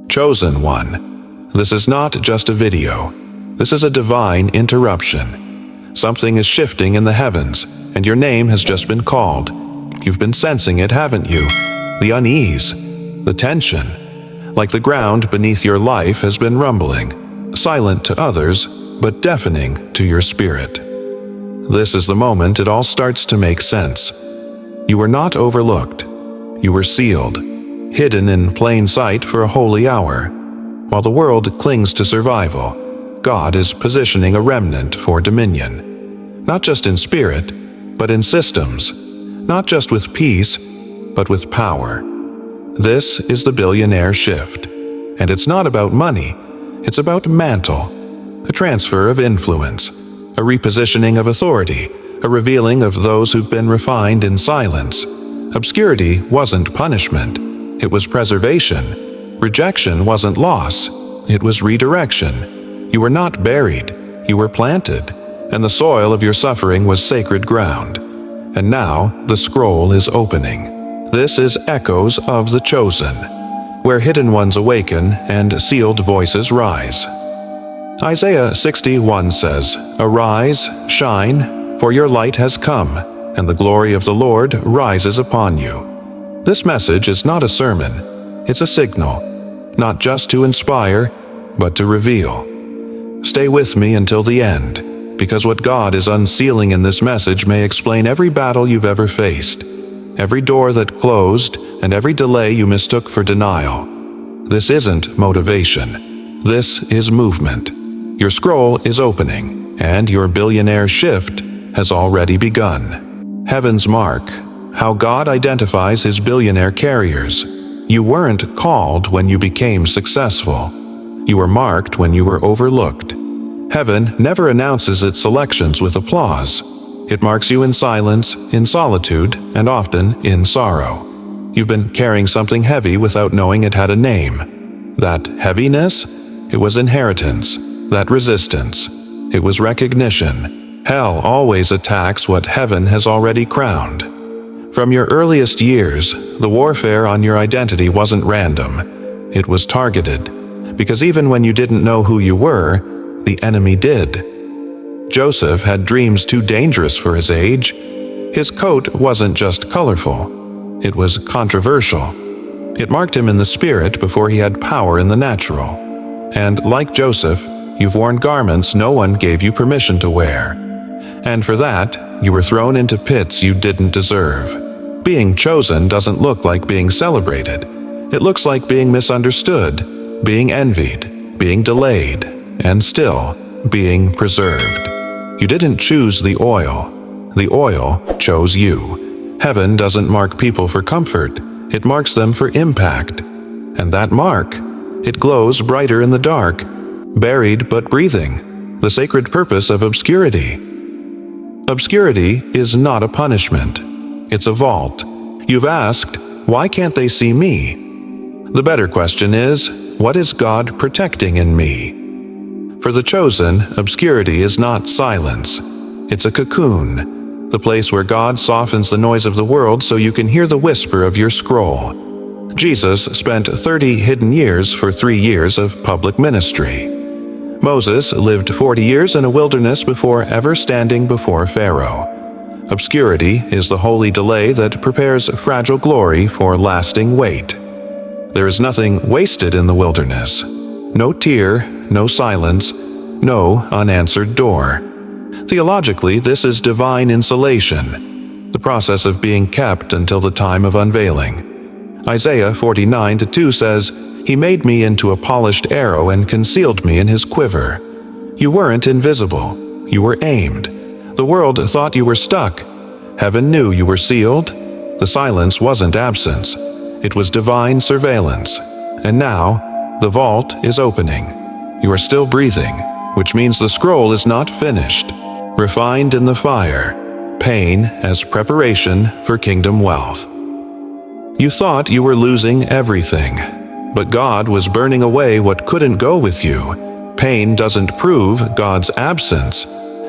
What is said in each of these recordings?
Chosen one. This is not just a video. This is a divine interruption. Something is shifting in the heavens, and your name has just been called. You've been sensing it, haven't you? The unease, the tension. Like the ground beneath your life has been rumbling, silent to others, but deafening to your spirit. This is the moment it all starts to make sense. You were not overlooked. You were sealed, hidden in plain sight for a holy hour. While the world clings to survival, God is positioning a remnant for dominion. Not just in spirit, but in systems. Not just with peace, but with power. This is the billionaire shift. And it's not about money. It's about mantle. A transfer of influence. A repositioning of authority. A revealing of those who've been refined in silence. Obscurity wasn't punishment. It was preservation. Rejection wasn't loss. It was redirection. You were not buried. You were planted. And the soil of your suffering was sacred ground. And now the scroll is opening. This is Echoes of the Chosen, where hidden ones awaken and sealed voices rise. Isaiah 61 says, "Arise, shine, for your light has come, and the glory of the Lord rises upon you." This message is not a sermon. It's a signal, not just to inspire, but to reveal. Stay with me until the end, because what God is unsealing in this message may explain every battle you've ever faced, every door that closed, and every delay you mistook for denial. This isn't motivation. This is movement. Your scroll is opening, and your billionaire shift has already begun. Heaven's mark. How God identifies his billionaire carriers. You weren't called when you became successful. You were marked when you were overlooked. Heaven never announces its selections with applause. It marks you in silence, in solitude, and often in sorrow. You've been carrying something heavy without knowing it had a name. That heaviness? It was inheritance. That resistance? It was recognition. Hell always attacks what heaven has already crowned. From your earliest years, the warfare on your identity wasn't random. It was targeted. Because even when you didn't know who you were, the enemy did. Joseph had dreams too dangerous for his age. His coat wasn't just colorful. It was controversial. It marked him in the spirit before he had power in the natural. And like Joseph, you've worn garments no one gave you permission to wear. And for that, you were thrown into pits you didn't deserve. Being chosen doesn't look like being celebrated. It looks like being misunderstood, being envied, being delayed, and still being preserved. You didn't choose the oil. The oil chose you. Heaven doesn't mark people for comfort. It marks them for impact. And that mark, it glows brighter in the dark, buried but breathing, the sacred purpose of obscurity. Obscurity is not a punishment. It's a vault. You've asked, why can't they see me? The better question is, what is God protecting in me? For the chosen, obscurity is not silence. It's a cocoon, the place where God softens the noise of the world so you can hear the whisper of your scroll. Jesus spent 30 hidden years for 3 years of public ministry. Moses lived 40 years in a wilderness before ever standing before Pharaoh. Obscurity is the holy delay that prepares fragile glory for lasting weight. There is nothing wasted in the wilderness. No tear, no silence, no unanswered door. Theologically, this is divine insulation, the process of being kept until the time of unveiling. Isaiah 49:2 says, "He made me into a polished arrow and concealed me in his quiver." You weren't invisible. You were aimed. The world thought you were stuck. Heaven knew you were sealed. The silence wasn't absence. It was divine surveillance. And now, the vault is opening. You are still breathing, which means the scroll is not finished. Refined in the fire. Pain as preparation for kingdom wealth. You thought you were losing everything, but God was burning away what couldn't go with you. Pain doesn't prove God's absence.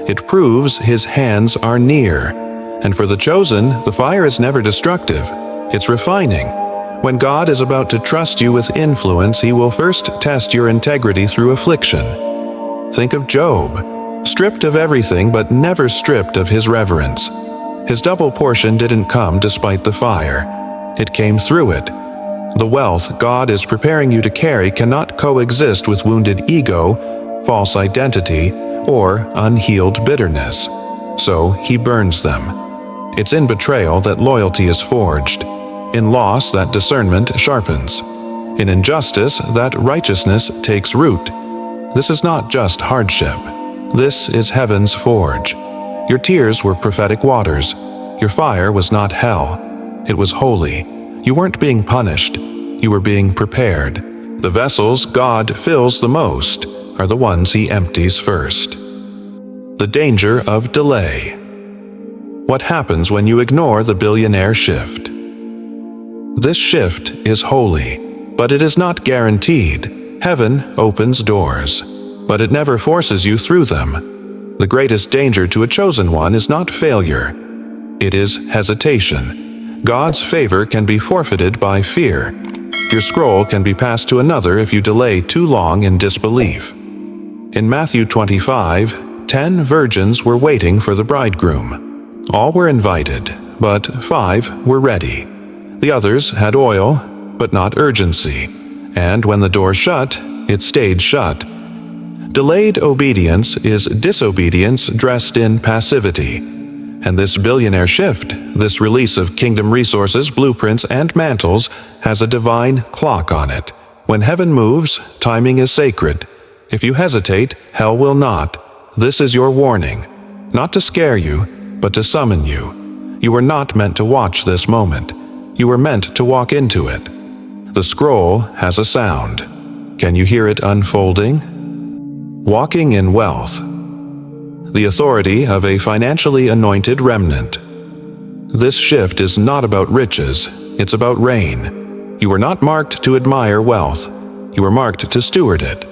It proves his hands are near. And for the chosen, the fire is never destructive. It's refining. When God is about to trust you with influence, He will first test your integrity through affliction. Think of Job, stripped of everything but never stripped of his reverence. His double portion didn't come despite the fire. It came through it. The wealth God is preparing you to carry cannot coexist with wounded ego, false identity, or unhealed bitterness. So He burns them. It's in betrayal that loyalty is forged. In loss that discernment sharpens. In injustice that righteousness takes root. This is not just hardship. This is heaven's forge. Your tears were prophetic waters. Your fire was not hell. It was holy. You weren't being punished. You were being prepared. The vessels God fills the most are the ones He empties first. The danger of delay. What happens when you ignore the billionaire shift? This shift is holy, but it is not guaranteed. Heaven opens doors, but it never forces you through them. The greatest danger to a chosen one is not failure. It is hesitation. God's favor can be forfeited by fear. Your scroll can be passed to another if you delay too long in disbelief. In Matthew 25, 10 virgins were waiting for the bridegroom. All were invited, but 5 were ready. The others had oil, but not urgency. And when the door shut, it stayed shut. Delayed obedience is disobedience dressed in passivity. And this billionaire shift, this release of kingdom resources, blueprints, and mantles, has a divine clock on it. When heaven moves, timing is sacred. If you hesitate, hell will not. This is your warning. Not to scare you, but to summon you. You were not meant to watch this moment. You were meant to walk into it. The scroll has a sound. Can you hear it unfolding? Walking in wealth. The authority of a financially anointed remnant. This shift is not about riches, it's about reign. You were not marked to admire wealth. You were marked to steward it.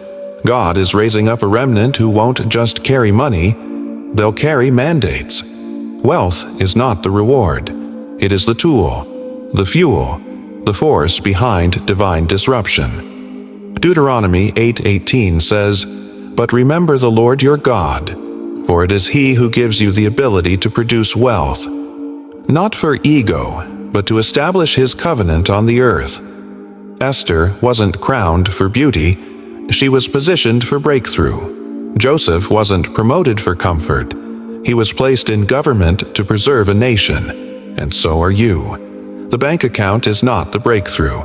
God is raising up a remnant who won't just carry money, they'll carry mandates. Wealth is not the reward. It is the tool, the fuel, the force behind divine disruption. Deuteronomy 8:18 says, "But remember the Lord your God, for it is He who gives you the ability to produce wealth." Not for ego, but to establish His covenant on the earth. Esther wasn't crowned for beauty, she was positioned for breakthrough. Joseph wasn't promoted for comfort, he was placed in government to preserve a nation, and so are you. The bank account is not the breakthrough.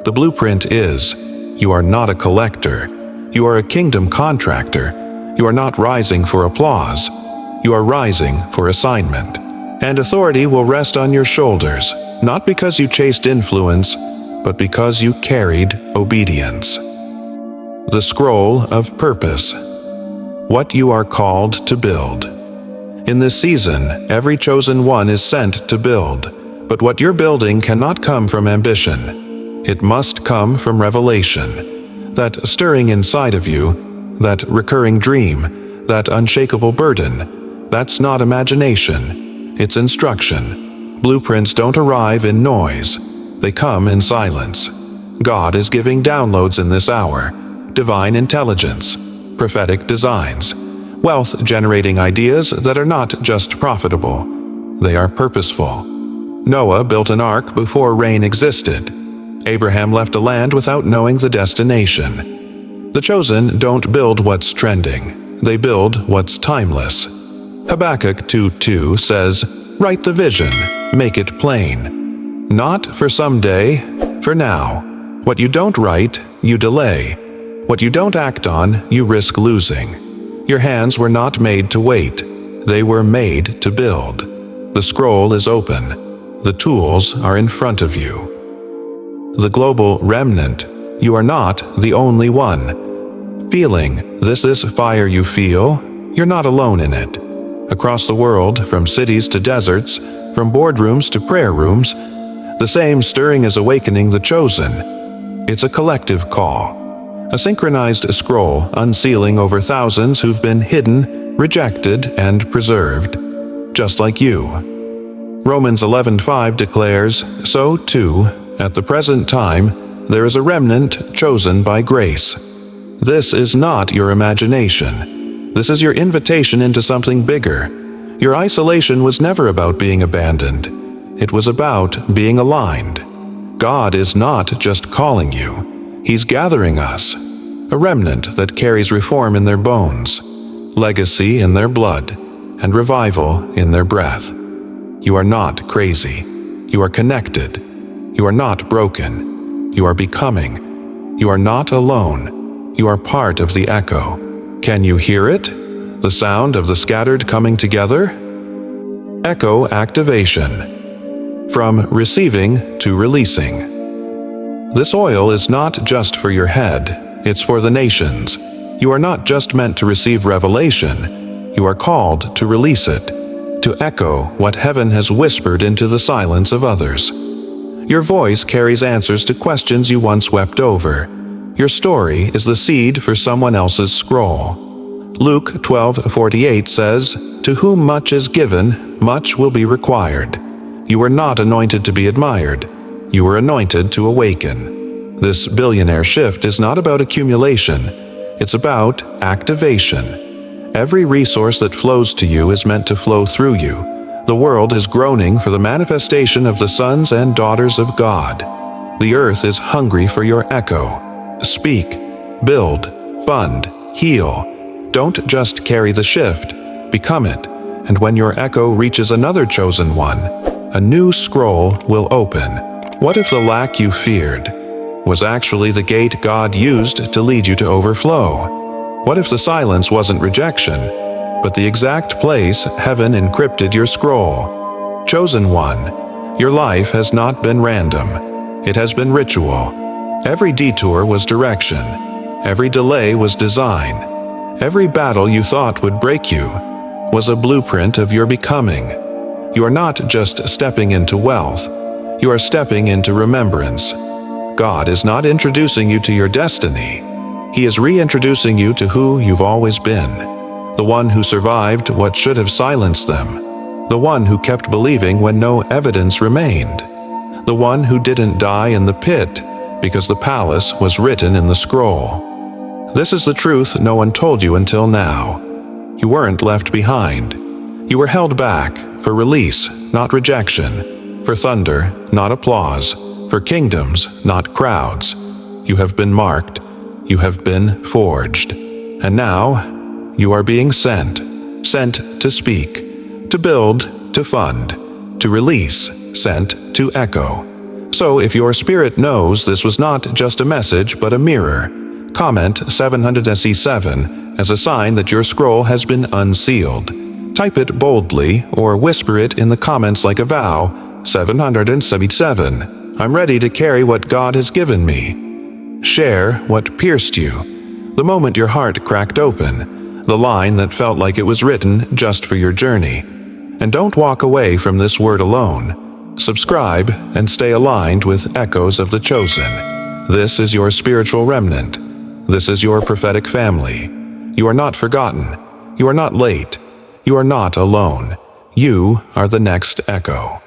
The blueprint is. You are not a collector. You are a kingdom contractor. You are not rising for applause. You are rising for assignment. And authority will rest on your shoulders, not because you chased influence, but because you carried obedience. The scroll of purpose. What you are called to build. In this season, every chosen one is sent to build. But what you're building cannot come from ambition. It must come from revelation. That stirring inside of you, that recurring dream, that unshakable burden, that's not imagination. It's instruction. Blueprints don't arrive in noise. They come in silence. God is giving downloads in this hour. Divine intelligence, prophetic designs, wealth-generating ideas that are not just profitable. They are purposeful. Noah built an ark before rain existed. Abraham left a land without knowing the destination. The chosen don't build what's trending. They build what's timeless. Habakkuk 2:2 says, "Write the vision, make it plain." Not for someday, for now. What you don't write, you delay. What you don't act on, you risk losing. Your hands were not made to wait. They were made to build. The scroll is open. The tools are in front of you. The global remnant. You are not the only one. Feeling this is fire you feel, you're not alone in it. Across the world, from cities to deserts, from boardrooms to prayer rooms, the same stirring is awakening the chosen. It's a collective call. A synchronized scroll unsealing over thousands who've been hidden, rejected, and preserved, just like you. Romans 11:5 declares, "So too, At the present time, there is a remnant chosen by grace. This is not your imagination. This is your invitation into something bigger. Your isolation was never about being abandoned. It was about being aligned. God is not just calling you. He's gathering us. A remnant that carries reform in their bones, legacy in their blood, and revival in their breath. You are not crazy. You are connected. You are not broken. You are becoming. You are not alone. You are part of the echo. Can you hear it? The sound of the scattered coming together? Echo activation. From receiving to releasing. This oil is not just for your head, it's for the nations. You are not just meant to receive revelation, you are called to release it, to echo what heaven has whispered into the silence of others. Your voice carries answers to questions you once wept over. Your story is the seed for someone else's scroll. Luke 12:48 says, "To whom much is given, much will be required." You were not anointed to be admired. You were anointed to awaken. This billionaire shift is not about accumulation. It's about activation. Every resource that flows to you is meant to flow through you. The world is groaning for the manifestation of the sons and daughters of God. The earth is hungry for your echo. Speak, build, fund, heal. Don't just carry the shift, become it. And when your echo reaches another chosen one, a new scroll will open. What if the lack you feared was actually the gate God used to lead you to overflow? What if the silence wasn't rejection, but the exact place heaven encrypted your scroll? Chosen one, your life has not been random. It has been ritual. Every detour was direction. Every delay was design. Every battle you thought would break you was a blueprint of your becoming. You are not just stepping into wealth. You are stepping into remembrance. God is not introducing you to your destiny. He is reintroducing you to who you've always been. The one who survived what should have silenced them. The one who kept believing when no evidence remained. The one who didn't die in the pit because the palace was written in the scroll. This is the truth no one told you until now. You weren't left behind. You were held back for release, not rejection. For thunder, not applause. For kingdoms, not crowds. You have been marked. You have been forged. And now, you are being sent. Sent to speak, to build, to fund, to release, sent to echo. So if your spirit knows this was not just a message but a mirror, comment 700SE7 as a sign that your scroll has been unsealed. Type it boldly or whisper it in the comments like a vow, 777. I'm ready to carry what God has given me. Share what pierced you, the moment your heart cracked open, the line that felt like it was written just for your journey. And don't walk away from this word alone. Subscribe and stay aligned with Echoes of the Chosen. This is your spiritual remnant. This is your prophetic family. You are not forgotten. You are not late. You are not alone. You are the next echo.